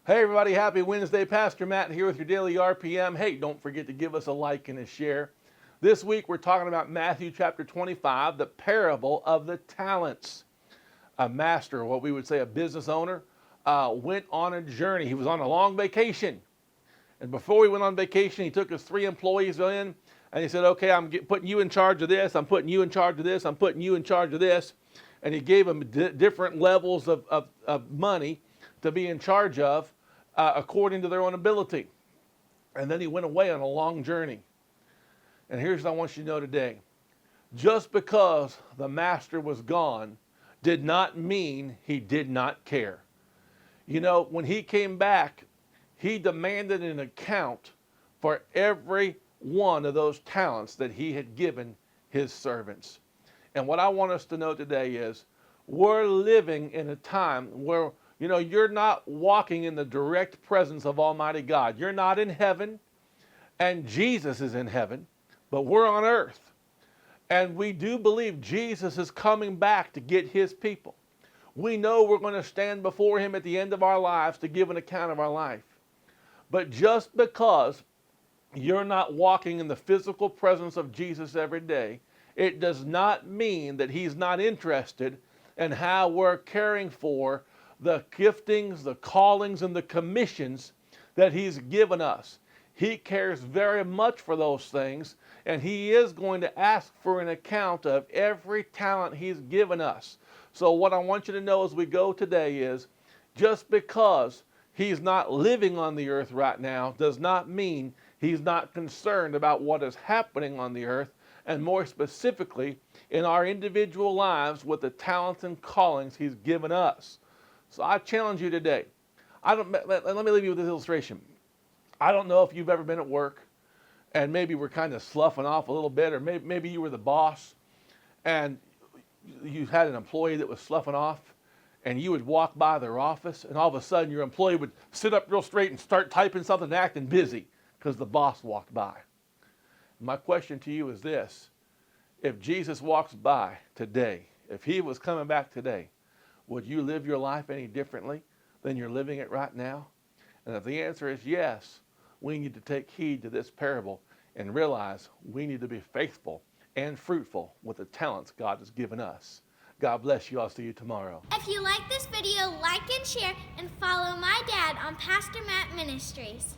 Hey everybody, happy Wednesday. Pastor Matt here with your daily RPM. Hey, don't forget to give us a like and a share. This week we're talking about Matthew chapter 25, the parable of the talents. A master, what we would say a business owner, went on a journey. He was on a long vacation. And before he went on vacation, he took his 3 employees in and he said, okay, I'm putting you in charge of this. I'm putting you in charge of this. I'm putting you in charge of this. And he gave them different levels of money to be in charge of according to their own ability. And then he went away on a long journey. And here's what I want you to know today. Just because the master was gone did not mean he did not care. You know, when he came back, he demanded an account for every one of those talents that he had given his servants. And what I want us to know today is we're living in a time where, you know, you're not walking in the direct presence of Almighty God. You're not in heaven, and Jesus is in heaven, but we're on earth. And we do believe Jesus is coming back to get his people. We know we're going to stand before him at the end of our lives to give an account of our life. But just because you're not walking in the physical presence of Jesus every day, it does not mean that he's not interested in how we're caring for the giftings, the callings, and the commissions that he's given us. He cares very much for those things, and he is going to ask for an account of every talent he's given us. So what I want you to know as we go today is, just because he's not living on the earth right now does not mean he's not concerned about what is happening on the earth, and more specifically in our individual lives with the talents and callings he's given us. So I challenge you today. Let me leave you with this illustration. I don't know if you've ever been at work and maybe we're kind of sloughing off a little bit, or maybe you were the boss and you had an employee that was sloughing off, and you would walk by their office and all of a sudden your employee would sit up real straight and start typing something and acting busy because the boss walked by. My question to you is this: if Jesus walks by today, if he was coming back today, would you live your life any differently than you're living it right now? And if the answer is yes, we need to take heed to this parable and realize we need to be faithful and fruitful with the talents God has given us. God bless you. I'll see you tomorrow. If you like this video, like and share, and follow my dad on Pastor Matt Ministries.